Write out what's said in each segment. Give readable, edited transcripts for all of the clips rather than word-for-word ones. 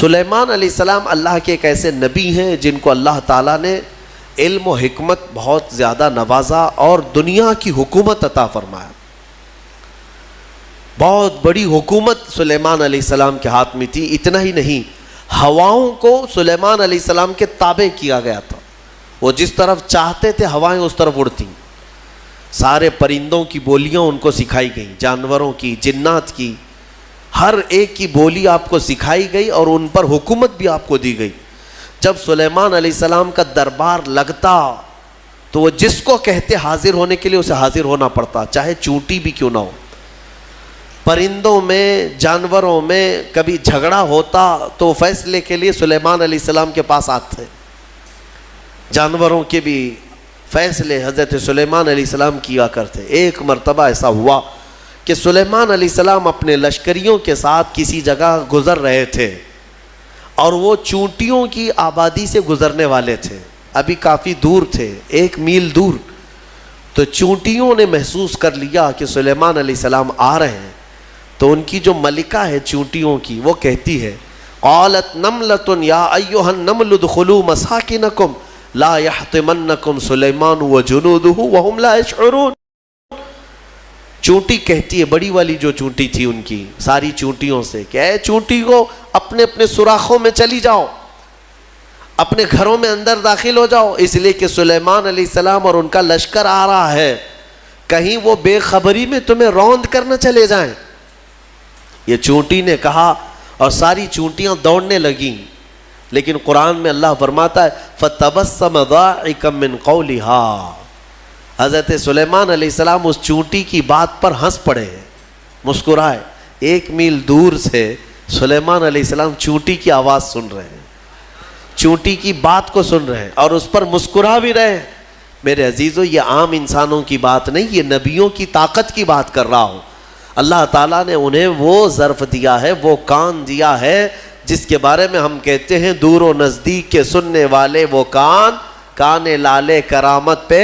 سلیمان علیہ السلام اللہ کے ایک ایسے نبی ہیں جن کو اللہ تعالیٰ نے علم و حکمت بہت زیادہ نوازا اور دنیا کی حکومت عطا فرمایا. بہت بڑی حکومت سلیمان علیہ السلام کے ہاتھ میں تھی. اتنا ہی نہیں، ہواؤں کو سلیمان علیہ السلام کے تابع کیا گیا تھا. وہ جس طرف چاہتے تھے ہوائیں اس طرف اڑتی. سارے پرندوں کی بولیاں ان کو سکھائی گئیں، جانوروں کی، جنات کی، ہر ایک کی بولی آپ کو سکھائی گئی اور ان پر حکومت بھی آپ کو دی گئی. جب سلیمان علیہ السلام کا دربار لگتا تو وہ جس کو کہتے حاضر ہونے کے لیے اسے حاضر ہونا پڑتا، چاہے چونٹی بھی کیوں نہ ہو. پرندوں میں، جانوروں میں کبھی جھگڑا ہوتا تو فیصلے کے لیے سلیمان علیہ السلام کے پاس آتے. جانوروں کے بھی فیصلے حضرت سلیمان علیہ السلام کیا کرتے. ایک مرتبہ ایسا ہوا کہ سلیمان علیہ السلام اپنے لشکریوں کے ساتھ کسی جگہ گزر رہے تھے اور وہ چونٹیوں کی آبادی سے گزرنے والے تھے. ابھی کافی دور تھے، 1 میل دور. تو چونٹیوں نے محسوس کر لیا کہ سلیمان علیہ السلام آ رہے ہیں. تو ان کی جو ملکہ ہے چونٹیوں کی، وہ کہتی ہے قالت نملۃ یا ایھا النمل ادخلوا مساکنکم لا یحطمنکم سلیمان وجنودہ وہم لا یشعرون. چونٹی کہتی ہے، بڑی والی جو چونٹی تھی ان کی ساری چونٹیوں سے، کہ اے چونٹی کو اپنے اپنے سوراخوں میں چلی جاؤ، اپنے گھروں میں اندر داخل ہو جاؤ، اس لیے کہ سلیمان علیہ السلام اور ان کا لشکر آ رہا ہے، کہیں وہ بے خبری میں تمہیں روند کرنا چلے جائیں. یہ چونٹی نے کہا اور ساری چونٹیاں دوڑنے لگیں. لیکن قرآن میں اللہ فرماتا ہے فَتَبَسَّمَ ضَاحِكًا مِّن قَوْلِهَا. حضرت سلیمان علیہ السلام اس چونٹی کی بات پر ہنس پڑے، مسکرائے. 1 میل دور سے سلیمان علیہ السلام چونٹی کی آواز سن رہے ہیں، چونٹی کی بات کو سن رہے ہیں اور اس پر مسکرا بھی رہے ہیں. میرے عزیزو، یہ عام انسانوں کی بات نہیں، یہ نبیوں کی طاقت کی بات کر رہا ہوں. اللہ تعالیٰ نے انہیں وہ ظرف دیا ہے، وہ کان دیا ہے جس کے بارے میں ہم کہتے ہیں دور و نزدیک کے سننے والے وہ کان لالے کرامت پہ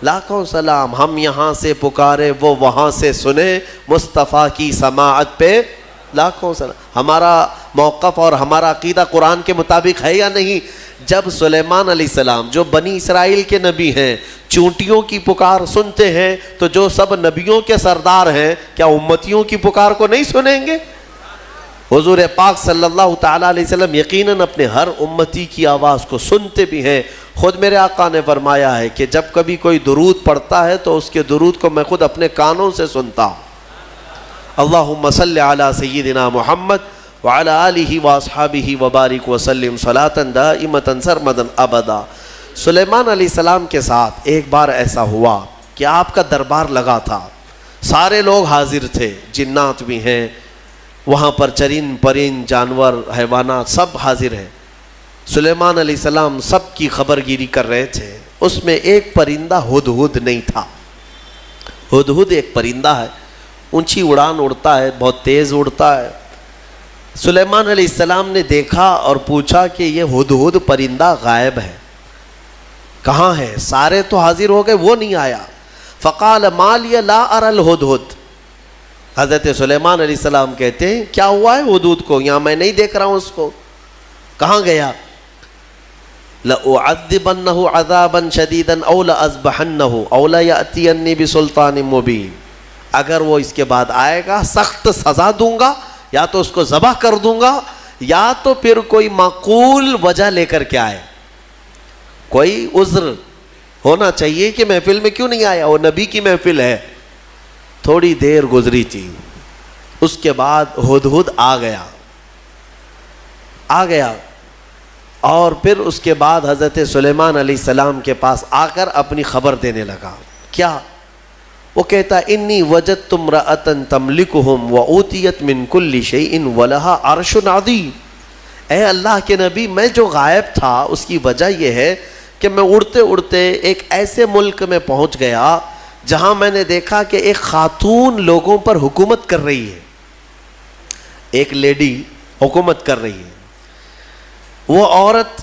لاکھوں سلام. ہم یہاں سے پکارے وہ وہاں سے سنے، مصطفیٰ کی سماعت پہ لاکھوں سلام. ہمارا موقف اور ہمارا عقیدہ قرآن کے مطابق ہے یا نہیں؟ جب سلیمان علیہ السلام جو بنی اسرائیل کے نبی ہیں چونٹیوں کی پکار سنتے ہیں تو جو سب نبیوں کے سردار ہیں کیا امتیوں کی پکار کو نہیں سنیں گے؟ حضور پاک صلی اللہ تعالیٰ علیہ وسلم یقیناً اپنے ہر امتی کی آواز کو سنتے بھی ہیں. خود میرے آقا نے فرمایا ہے کہ جب کبھی کوئی درود پڑھتا ہے تو اس کے درود کو میں خود اپنے کانوں سے سنتا ہوں. اللہم صلی علی سیدنا محمد وعلی آلہ واصحابہ وبارک وسلم صلاۃ دائمۃ سرمدا ابدا. سلیمان علیہ السلام کے ساتھ ایک بار ایسا ہوا کہ آپ کا دربار لگا تھا، سارے لوگ حاضر تھے، جنات بھی ہیں وہاں پر، چرند پرند جانور حیوانات سب حاضر ہیں. سلیمان علیہ السلام سب کی خبر گیری کر رہے تھے. اس میں ایک پرندہ ہدہد نہیں تھا. ہدہد ایک پرندہ ہے، اونچی اڑان اڑتا ہے، بہت تیز اڑتا ہے. سلیمان علیہ السلام نے دیکھا اور پوچھا کہ یہ ہدہد پرندہ غائب ہے، کہاں ہے؟ سارے تو حاضر ہو گئے، وہ نہیں آیا. فقال ما لی لا اری الہدہد. حضرت سلیمان علیہ السلام کہتے ہیں کیا ہوا ہے ہدہد کو؟ یہاں میں نہیں دیکھ رہا ہوں اس کو، کہاں گیا؟ لَأُعَذِّبَنَّهُ عَذَابًا شَدِيدًا أَوْ لَأَذْبَحَنَّهُ أَوْ لَيَأْتِيَنِّي بِسُلْطَانٍ مُبِينٍ. اگر وہ اس کے بعد آئے گا سخت سزا دوں گا، یا تو اس کو ذبح کر دوں گا، یا تو پھر کوئی معقول وجہ لے کر کے آئے، کوئی عذر ہونا چاہیے کہ محفل میں کیوں نہیں آیا. وہ نبی کی محفل ہے. تھوڑی دیر گزری تھی، اس کے بعد ہدہد آ گیا اور پھر اس کے بعد حضرت سلیمان علیہ السلام کے پاس آ کر اپنی خبر دینے لگا. کیا؟ وہ کہتا انی وجدت امرأة تملکہم وأوتیت من کل شیء ولہا عرش عظیم. اے اللہ کے نبی، میں جو غائب تھا اس کی وجہ یہ ہے کہ میں اڑتے اڑتے ایک ایسے ملک میں پہنچ گیا جہاں میں نے دیکھا کہ ایک خاتون لوگوں پر حکومت کر رہی ہے، ایک لیڈی حکومت کر رہی ہے. وہ عورت،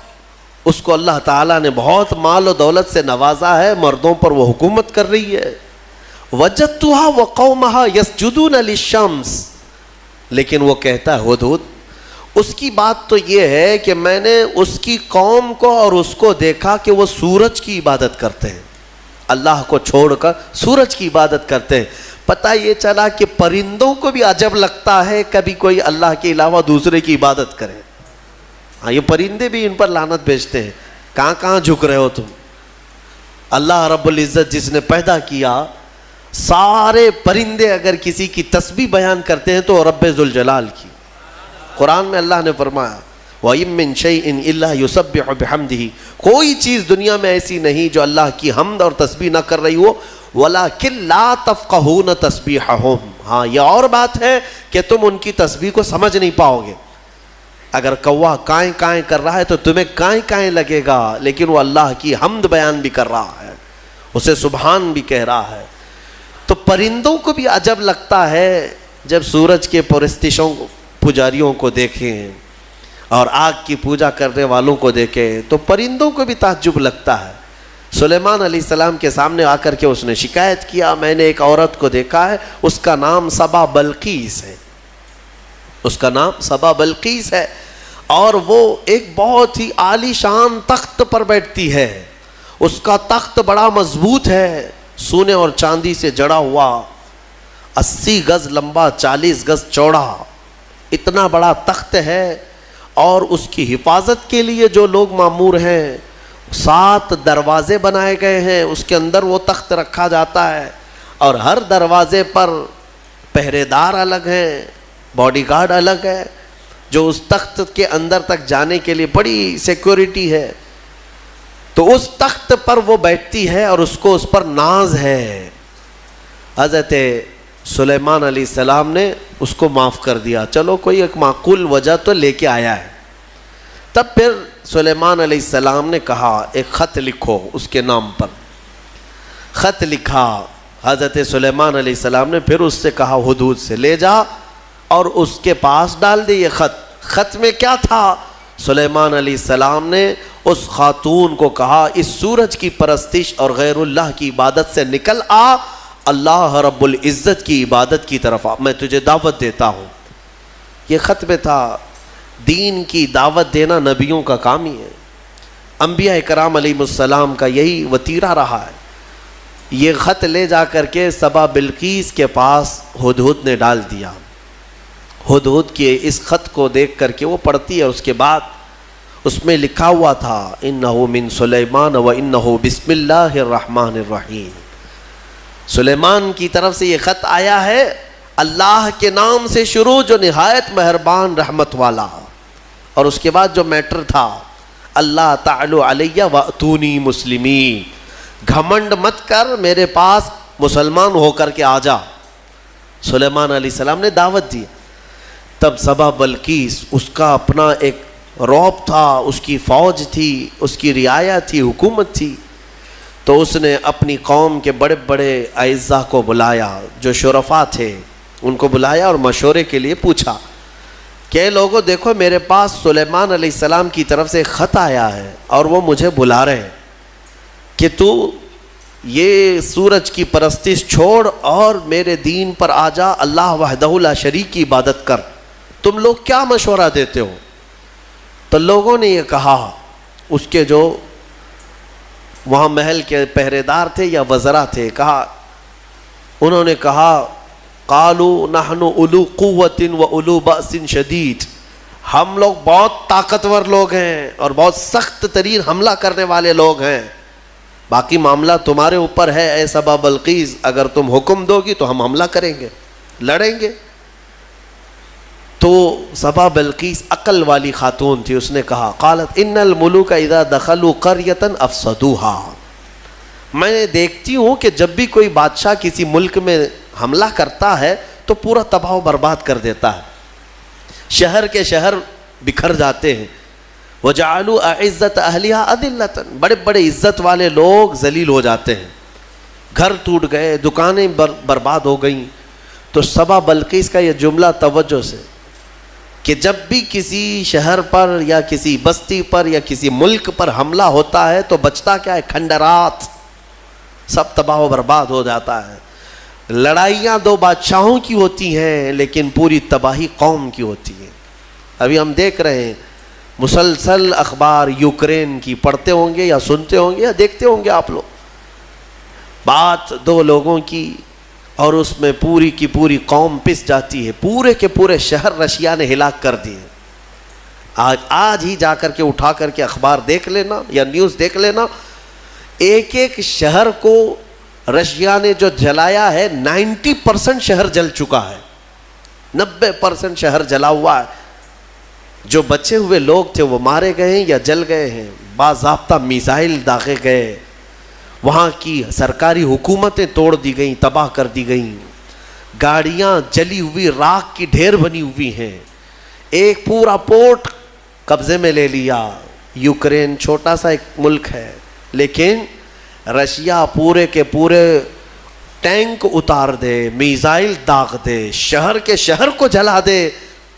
اس کو اللہ تعالیٰ نے بہت مال و دولت سے نوازا ہے، مردوں پر وہ حکومت کر رہی ہے. وجدتها وقومها يسجدون للشمس. لیکن وہ کہتا ہے ہدہد، اس کی بات تو یہ ہے کہ میں نے اس کی قوم کو اور اس کو دیکھا کہ وہ سورج کی عبادت کرتے ہیں، اللہ کو چھوڑ کر سورج کی عبادت کرتے ہیں۔ پتہ یہ چلا کہ پرندوں کو بھی عجب لگتا ہے کبھی کوئی اللہ کے علاوہ دوسرے کی عبادت کرے۔ ہاں، یہ پرندے بھی ان پر لعنت بھیجتے ہیں، کہاں کہاں جھک رہے ہو تم؟ اللہ رب العزت جس نے پیدا کیا، سارے پرندے اگر کسی کی تسبیح بیان کرتے ہیں تو رب ذوالجلال کی۔ قرآن میں اللہ نے فرمایا وَإِن مِّن شَيْءٍ إِلَّا يُسَبِّحُ بِحَمْدِهِ، کوئی چیز دنیا میں ایسی نہیں جو اللہ کی حمد اور تسبیح نہ کر رہی ہو، وَلَكِن لَا تَفْقَهُونَ تَسْبِيحَهُمْ، ہاں یہ اور بات ہے کہ تم ان کی تسبیح کو سمجھ نہیں پاؤ گے۔ اگر کوا کائیں کائیں کر رہا ہے تو تمہیں کائیں کائیں لگے گا، لیکن وہ اللہ کی حمد بیان بھی کر رہا ہے، اسے سبحان بھی کہہ رہا ہے۔ تو پرندوں کو بھی عجب لگتا ہے جب سورج کے پرستشوں پجاریوں کو دیکھیں اور آگ کی پوجا کرنے والوں کو دیکھیں تو پرندوں کو بھی تعجب لگتا ہے۔ سلیمان علیہ السلام کے سامنے آ کر کے اس نے شکایت کیا، میں نے ایک عورت کو دیکھا ہے، اس کا نام سبا بلقیس ہے، اس کا نام سبا بلقیس ہے، اور وہ ایک بہت ہی عالی شان تخت پر بیٹھتی ہے، اس کا تخت بڑا مضبوط ہے، سونے اور چاندی سے جڑا ہوا، 80 گز لمبا 40 گز چوڑا، اتنا بڑا تخت ہے، اور اس کی حفاظت کے لیے جو لوگ مامور ہیں 7 دروازے بنائے گئے ہیں، اس کے اندر وہ تخت رکھا جاتا ہے، اور ہر دروازے پر پہرے دار الگ ہیں، باڈی گارڈ الگ ہے، جو اس تخت کے اندر تک جانے کے لیے بڑی سیکیورٹی ہے۔ تو اس تخت پر وہ بیٹھتی ہے اور اس کو اس پر ناز ہے۔ حضرت سلیمان علیہ السلام نے اس کو معاف کر دیا، چلو کوئی ایک معقول وجہ تو لے کے آیا ہے۔ تب پھر سلیمان علیہ السلام نے کہا ایک خط لکھو اس کے نام پر۔ خط لکھا حضرت سلیمان علیہ السلام نے، پھر اس سے کہا ہدہد سے لے جا اور اس کے پاس ڈال دے یہ خط۔ خط میں کیا تھا؟ سلیمان علیہ السلام نے اس خاتون کو کہا اس سورج کی پرستش اور غیر اللہ کی عبادت سے نکل آ، اللہ رب العزت کی عبادت کی طرف آ، میں تجھے دعوت دیتا ہوں۔ یہ خط میں تھا۔ دین کی دعوت دینا نبیوں کا کام ہی ہے، انبیاء کرام علیہ السلام کا یہی وتیرہ رہا ہے۔ یہ خط لے جا کر کے سبا بلقیس کے پاس ہدہد نے ڈال دیا۔ ہدہد کے اس خط کو دیکھ کر کے وہ پڑھتی ہے، اس کے بعد اس میں لکھا ہوا تھا انہ من سلیمان و انہ بسم اللہ الرحمن الرحیم، سلیمان کی طرف سے یہ خط آیا ہے اللہ کے نام سے شروع جو نہایت مہربان رحمت والا، اور اس کے بعد جو میٹر تھا اللہ تعالی علیہ واتونی مسلمین، گھمنڈ مت کر میرے پاس مسلمان ہو کر کے آ جا۔ سلیمان علیہ السلام نے دعوت دی۔ تب سبا بلقیس، اس کا اپنا ایک رعب تھا، اس کی فوج تھی، اس کی رعایا تھی، حکومت تھی، تو اس نے اپنی قوم کے بڑے بڑے اعزاء کو بلایا، جو شرفاء تھے ان کو بلایا اور مشورے کے لیے پوچھا کہ لوگوں دیکھو میرے پاس سلیمان علیہ السلام کی طرف سے خط آیا ہے اور وہ مجھے بلا رہے ہیں کہ تو یہ سورج کی پرستش چھوڑ اور میرے دین پر آ جا، اللہ وحدہ لا شریک کی عبادت کر، تم لوگ کیا مشورہ دیتے ہو؟ تو لوگوں نے یہ کہا، اس کے جو وہاں محل کے پہرے دار تھے یا وزراء تھے، انہوں نے کہا قالوا نحن اولو قوت و اولو بأس شدید، ہم لوگ بہت طاقتور لوگ ہیں اور بہت سخت ترین حملہ کرنے والے لوگ ہیں، باقی معاملہ تمہارے اوپر ہے اے سبا بلقیس، اگر تم حکم دو گی تو ہم حملہ کریں گے، لڑیں گے۔ تو سبا بلقیس عقل والی خاتون تھی، اس نے کہا قالت ان الملوک اذا دخلوا قریۃ افسدوها، میں دیکھتی ہوں کہ جب بھی کوئی بادشاہ کسی ملک میں حملہ کرتا ہے تو پورا تباہ و برباد کر دیتا ہے، شہر کے شہر بکھر جاتے ہیں، وجعلوا اعزت اہلھا اذلۃ، بڑے بڑے عزت والے لوگ ذلیل ہو جاتے ہیں، گھر ٹوٹ گئے، دکانیں برباد ہو گئیں۔ تو سبا بلقیس کا یہ جملہ توجہ سے کہ جب بھی کسی شہر پر یا کسی بستی پر یا کسی ملک پر حملہ ہوتا ہے تو بچتا کیا ہے؟ کھنڈرات، سب تباہ و برباد ہو جاتا ہے۔ لڑائیاں 2 بادشاہوں کی ہوتی ہیں لیکن پوری تباہی قوم کی ہوتی ہے۔ ابھی ہم دیکھ رہے ہیں مسلسل اخبار یوکرین کی پڑھتے ہوں گے یا سنتے ہوں گے یا دیکھتے ہوں گے آپ لوگ. بات دو لوگوں کی اور اس میں پوری کی پوری قوم پس جاتی ہے. پورے کے پورے شہر رشیا نے ہلاک کر دیے. آج ہی جا کر کے اٹھا کر کے اخبار دیکھ لینا یا نیوز دیکھ لینا, ایک ایک شہر کو رشیا نے جو جلایا ہے 90% شہر جل چکا ہے, 90% شہر جلا ہوا ہے. جو بچے ہوئے لوگ تھے وہ مارے گئے ہیں یا جل گئے ہیں. باضابطہ میزائل داغے گئے, وہاں کی سرکاری حکومتیں توڑ دی گئیں, تباہ کر دی گئیں, گاڑیاں جلی ہوئی راکھ کی ڈھیر بنی ہوئی ہیں, ایک پورا پورٹ قبضے میں لے لیا. یوکرین چھوٹا سا ایک ملک ہے, لیکن رشیا پورے کے پورے ٹینک اتار دے, میزائل داغ دے, شہر کے شہر کو جلا دے.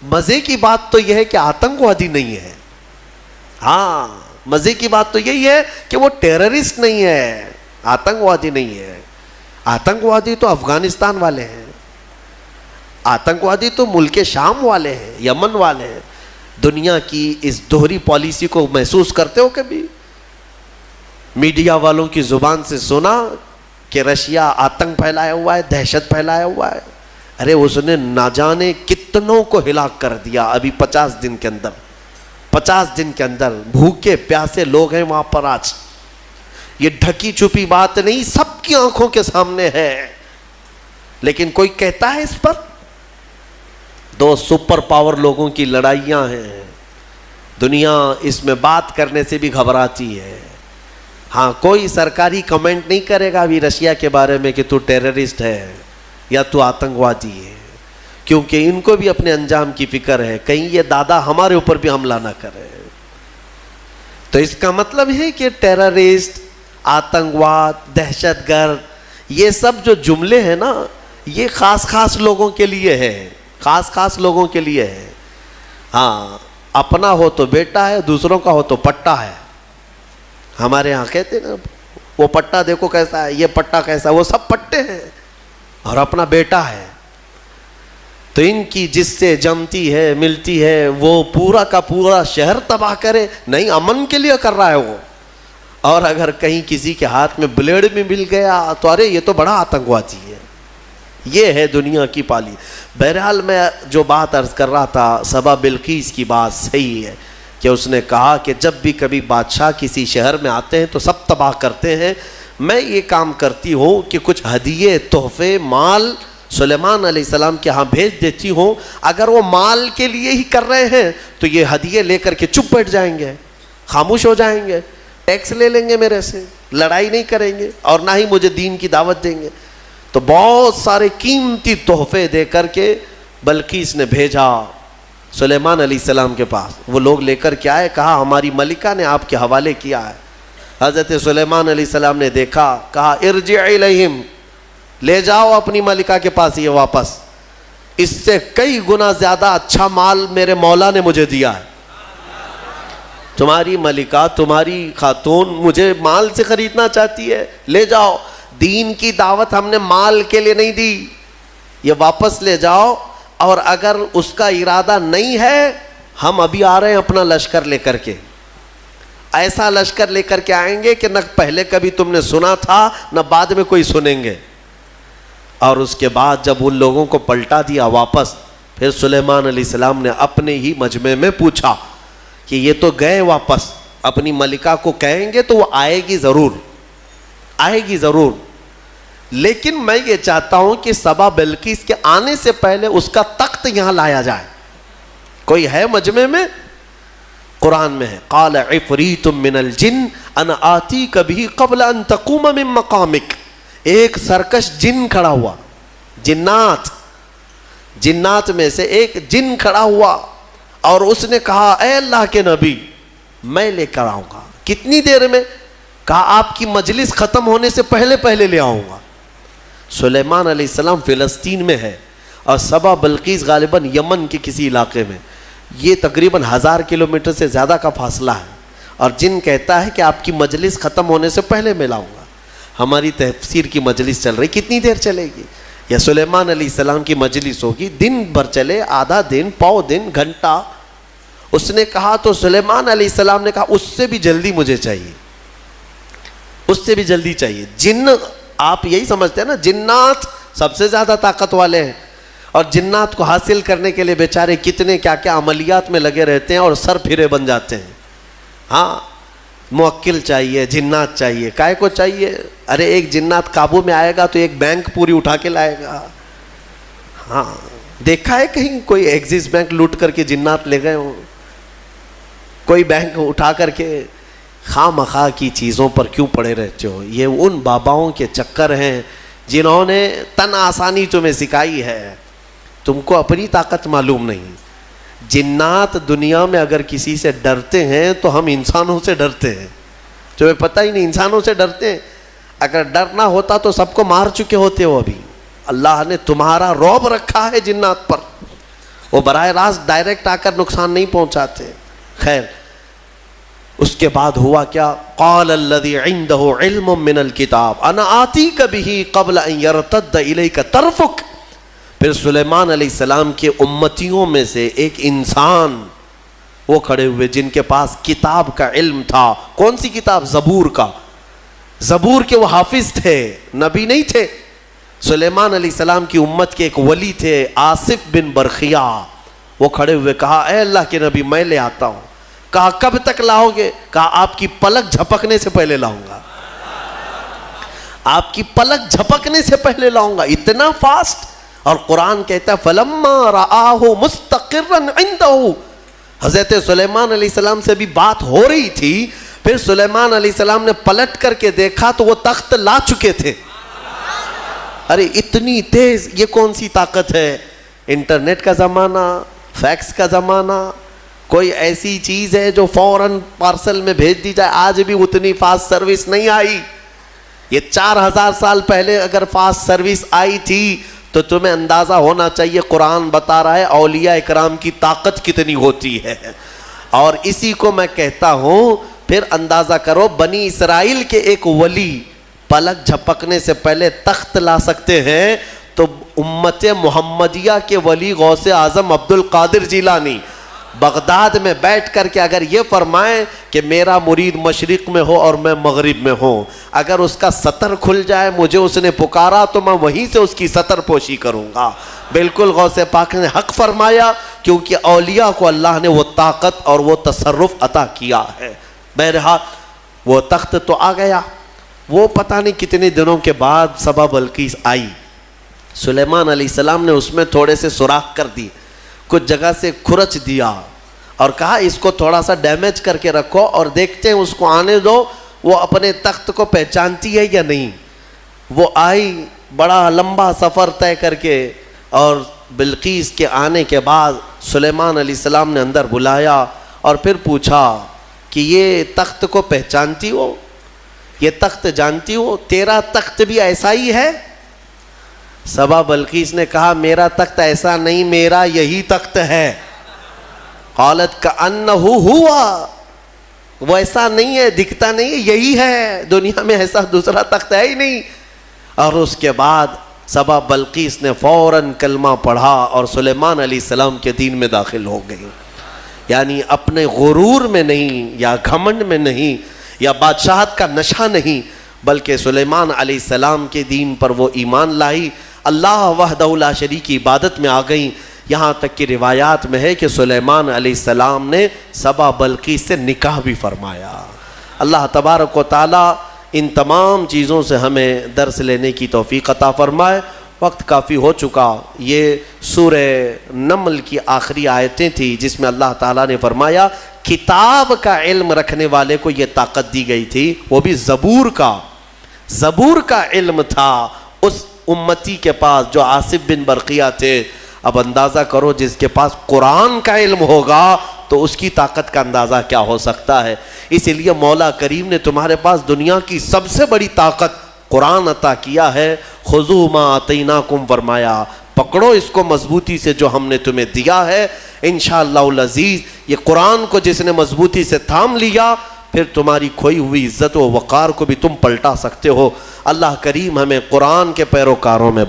مزے کی بات تو یہ ہے کہ آتنکوادی نہیں ہے. ہاں, مزے کی بات تو یہی ہے کہ وہ ٹیررسٹ نہیں ہے, آتنکوادی نہیں ہے. آتنکوادی تو افغانستان والے ہیں, آتنکوادی تو ملک شام والے ہیں, یمن والے ہیں. دنیا کی اس دوہری پالیسی کو محسوس کرتے ہو کبھی؟ میڈیا والوں کی زبان سے سنا کہ رشیا آتنک پھیلایا ہوا ہے, دہشت پھیلایا ہوا ہے. ارے اس نے نہ جانے کتنوں کو ہلاک کر دیا ابھی 50 دن کے اندر. 50 دن کے اندر بھوکے پیاسے لوگ ہیں وہاں پر آج. یہ ڈھکی چھپی بات نہیں, سب کی آنکھوں کے سامنے ہے. لیکن کوئی کہتا ہے اس پر؟ دو سپر پاور لوگوں کی لڑائیاں ہیں. دنیا اس میں بات کرنے سے بھی گھبراتی ہے. ہاں, کوئی سرکاری کمنٹ نہیں کرے گا ابھی رشیا کے بارے میں کہ تو ٹیررسٹ ہے یا تو آتنکوادی ہے, کیونکہ ان کو بھی اپنے انجام کی فکر ہے, کہیں یہ دادا ہمارے اوپر بھی حملہ نہ کرے. تو اس کا مطلب ہے کہ ٹیررسٹ, آتنکواد, دہشت گرد, یہ سب جو جملے ہیں نا, یہ خاص خاص لوگوں کے لیے ہے, خاص خاص لوگوں کے لیے ہے. ہاں, اپنا ہو تو بیٹا ہے, دوسروں کا ہو تو پٹا ہے. ہمارے ہاں کہتے ہیں نا, وہ پٹا دیکھو کیسا ہے, یہ پٹا کیسا ہے, وہ سب پٹے ہیں اور اپنا بیٹا ہے. تو ان کی جس سے جمتی ہے ملتی ہے وہ پورا کا پورا شہر تباہ کرے, نہیں امن کے لیے کر رہا ہے وہ. اور اگر کہیں کسی کے ہاتھ میں بلیڈ بھی مل گیا تو ارے یہ تو بڑا آتنکوادی ہے. یہ ہے دنیا کی پالی. بہرحال میں جو بات عرض کر رہا تھا, سبا بلقیس کی بات صحیح ہے کہ اس نے کہا کہ جب بھی کبھی بادشاہ کسی شہر میں آتے ہیں تو سب تباہ کرتے ہیں. میں یہ کام کرتی ہوں کہ کچھ ہدیے, تحفے, مال سلیمان علیہ السلام کے ہاں بھیج دیتی ہوں. اگر وہ مال کے لیے ہی کر رہے ہیں تو یہ ہدیے لے کر کے چپ بیٹھ جائیں گے, خاموش ہو جائیں گے, ٹیکس لے لیں گے میرے سے, لڑائی نہیں کریں گے اور نہ ہی مجھے دین کی دعوت دیں گے. تو بہت سارے قیمتی تحفے دے کر کے بلقیس نے بھیجا سلیمان علیہ السلام کے پاس. وہ لوگ لے کر کے آئے, کہا ہماری ملکہ نے آپ کے حوالے کیا ہے. حضرت سلیمان علیہ السلام نے دیکھا, کہا ارجع الیہم, لے جاؤ اپنی ملکہ کے پاس یہ واپس, اس سے کئی گنا زیادہ اچھا مال میرے مولا نے مجھے دیا ہے. تمہاری ملکہ, تمہاری خاتون مجھے مال سے خریدنا چاہتی ہے, لے جاؤ. دین کی دعوت ہم نے مال کے لیے نہیں دی, یہ واپس لے جاؤ. اور اگر اس کا ارادہ نہیں ہے, ہم ابھی آ رہے ہیں اپنا لشکر لے کر کے, ایسا لشکر لے کر کے آئیں گے کہ نہ پہلے کبھی تم نے سنا تھا نہ بعد میں کوئی سنیں گے. اور اس کے بعد جب ان لوگوں کو پلٹا دیا واپس, پھر سلیمان علیہ السلام نے اپنے ہی مجمع میں پوچھا کہ یہ تو گئے واپس, اپنی ملکہ کو کہیں گے تو وہ آئے گی ضرور, آئے گی ضرور, لیکن میں یہ چاہتا ہوں کہ سبا بلقیس کے آنے سے پہلے اس کا تخت یہاں لایا جائے. کوئی ہے مجمع میں؟ قرآن میں ہے, قال عفریت من الجن انا آتیک بہ قبل ان تقوم من مقامک. ایک سرکش جن کھڑا ہوا, جنات میں سے ایک جن کھڑا ہوا اور اس نے کہا اے اللہ کے نبی میں لے کر آؤں گا. کتنی دیر میں؟ کہا آپ کی مجلس ختم ہونے سے پہلے پہلے لے آؤں گا. سلیمان علیہ السلام فلسطین میں ہے اور سبا بلقیس غالباً یمن کے کسی علاقے میں. یہ تقریباً 1000 کلومیٹر سے زیادہ کا فاصلہ ہے, اور جن کہتا ہے کہ آپ کی مجلس ختم ہونے سے پہلے میں لاؤں گا. ہماری تفسیر کی مجلس چل رہی, کتنی دیر چلے گی؟ یا سلیمان علیہ السلام کی مجلس ہوگی, دن بھر چلے, آدھا دن, پاؤ دن, گھنٹہ, اس نے کہا تو سلیمان علیہ السلام نے کہا اس سے بھی جلدی مجھے چاہیے، اس سے بھی جلدی چاہیے۔ جن آپ یہی سمجھتے ہیں نا جنات سب سے زیادہ طاقت والے ہیں، اور جنات کو حاصل کرنے کے لیے بیچارے کتنے کیا کیا عملیات میں لگے رہتے ہیں اور سر پھرے بن جاتے ہیں۔ ہاں موکل چاہیے، جنات چاہیے، کائے کو چاہیے؟ ارے ایک جنات قابو میں آئے گا تو ایک بینک پوری اٹھا کے لائے گا۔ ہاں دیکھا ہے کہیں کوئی ایکسس بینک لوٹ کر کے جنات لے گئے ہوں؟ کوئی بینک اٹھا کر کے خواہ مخواہ کی چیزوں پر کیوں پڑے رہتے ہو؟ یہ ان باباؤں کے چکر ہیں جنہوں نے تن آسانی تمہیں سکھائی ہے، تم کو اپنی طاقت معلوم نہیں۔ جنات دنیا میں اگر کسی سے ڈرتے ہیں تو ہم انسانوں سے ڈرتے ہیں، تمہیں پتہ ہی نہیں انسانوں سے ڈرتے ہیں۔ اگر ڈرنا ہوتا تو سب کو مار چکے ہوتے ہو ابھی۔ اللہ نے تمہارا رعب رکھا ہے جنات پر، وہ براہ راست ڈائریکٹ آ کر نقصان نہیں پہنچاتے۔ خیر اس کے بعد ہوا کیا؟ قال الذی عنده علم من الکتاب انا آتیک بہ قبل ان یرتد الیک طرفک۔ پھر سلیمان علیہ السلام کے امتیوں میں سے ایک انسان وہ کھڑے ہوئے جن کے پاس کتاب کا علم تھا۔ کون سی کتاب؟ زبور کا۔ زبور کے وہ حافظ تھے، نبی نہیں تھے۔ سلیمان علیہ السلام کی امت کے ایک ولی تھے آصف بن برخیا، وہ کھڑے ہوئے کہا اے اللہ کے نبی میں لے آتا ہوں۔ کہا کب تک لاؤ گے؟ کہا آپ کی پلک جھپکنے سے پہلے لاؤں گا، آپ کی پلک جھپکنے سے پہلے لاؤں گا۔ اتنا فاسٹ۔ اور قرآن کہتا ہے فَلَمَّا رَآهُ مُسْتَقِرًّا عِنْدَهُ۔ حضرت سلیمان علیہ السلام سے بھی بات ہو رہی تھی، پھر سلیمان علیہ السلام نے پلٹ کر کے دیکھا تو وہ تخت لا چکے تھے۔ ارے اتنی تیز، یہ کون سی طاقت ہے؟ انٹرنیٹ کا زمانہ، فیکس کا زمانہ، کوئی ایسی چیز ہے جو فوراً پارسل میں بھیج دی جائے؟ آج بھی اتنی فاسٹ سروس نہیں آئی۔ یہ 4000 سال پہلے اگر فاسٹ سروس آئی تھی تو تمہیں اندازہ ہونا چاہیے قرآن بتا رہا ہے اولیاء اکرام کی طاقت کتنی ہوتی ہے۔ اور اسی کو میں کہتا ہوں، پھر اندازہ کرو بنی اسرائیل کے ایک ولی پلک جھپکنے سے پہلے تخت لا سکتے ہیں، تو امت محمدیہ کے ولی غوث اعظم عبد القادر جیلانی بغداد میں بیٹھ کر کے اگر یہ فرمائیں کہ میرا مرید مشرق میں ہو اور میں مغرب میں ہوں، اگر اس کا سطر کھل جائے، مجھے اس نے پکارا تو میں وہیں سے اس کی سطر پوشی کروں گا۔ بالکل غوث پاک نے حق فرمایا، کیونکہ اولیاء کو اللہ نے وہ طاقت اور وہ تصرف عطا کیا ہے۔ بہرحال وہ تخت تو آ گیا۔ وہ پتہ نہیں کتنے دنوں کے بعد سبا بلقیس آئی، سلیمان علیہ السلام نے اس میں تھوڑے سے سوراخ کر دی، کچھ جگہ سے کھرچ دیا اور کہا اس کو تھوڑا سا ڈیمیج کر کے رکھو اور دیکھتے ہیں اس کو آنے دو وہ اپنے تخت کو پہچانتی ہے یا نہیں۔ وہ آئی، بڑا لمبا سفر طے کر کے، اور بلقیس کے آنے کے بعد سلیمان علیہ السلام نے اندر بلایا اور پھر پوچھا کہ یہ تخت کو پہچانتی ہو؟ یہ تخت جانتی ہو؟ تیرا تخت بھی ایسا ہی ہے؟ سبا بلقیس نے کہا میرا تخت ایسا نہیں، میرا یہی تخت ہے۔ قالت کأنہ ہوا، وہ ایسا نہیں ہے، دکھتا نہیں ہے، یہی ہے، دنیا میں ایسا دوسرا تخت ہے ہی نہیں۔ اور اس کے بعد سبا بلقیس نے فوراً کلمہ پڑھا اور سلیمان علیہ السلام کے دین میں داخل ہو گئی۔ یعنی اپنے غرور میں نہیں، یا گھمنڈ میں نہیں، یا بادشاہت کا نشہ نہیں، بلکہ سلیمان علیہ السلام کے دین پر وہ ایمان لائی، اللہ وحدہ لا شریک کی عبادت میں آ گئیں۔ یہاں تک کہ روایات میں ہے کہ سلیمان علیہ السلام نے سبا بلقیس سے نکاح بھی فرمایا۔ اللہ تبارک و تعالی ان تمام چیزوں سے ہمیں درس لینے کی توفیق عطا فرمائے۔ وقت کافی ہو چکا۔ یہ سورہ نمل کی آخری آیتیں تھیں جس میں اللہ تعالیٰ نے فرمایا کتاب کا علم رکھنے والے کو یہ طاقت دی گئی تھی، وہ بھی زبور کا علم تھا اس امتی کے پاس جو آصف بن برقیہ تھے۔ اب اندازہ کرو جس کے پاس قرآن کا علم ہوگا تو اس کی طاقت کا اندازہ کیا ہو سکتا ہے۔ اسی لیے مولا کریم نے تمہارے پاس دنیا کی سب سے بڑی طاقت قرآن عطا کیا ہے۔ خذوا ما آتیناکم، فرمایا پکڑو اس کو مضبوطی سے جو ہم نے تمہیں دیا ہے۔ انشاءاللہ العزیز یہ قرآن کو جس نے مضبوطی سے تھام لیا، پھر تمہاری کھوئی ہوئی عزت و وقار کو بھی تم پلٹا سکتے ہو۔ اللہ کریم ہمیں قرآن کے پیروکاروں میں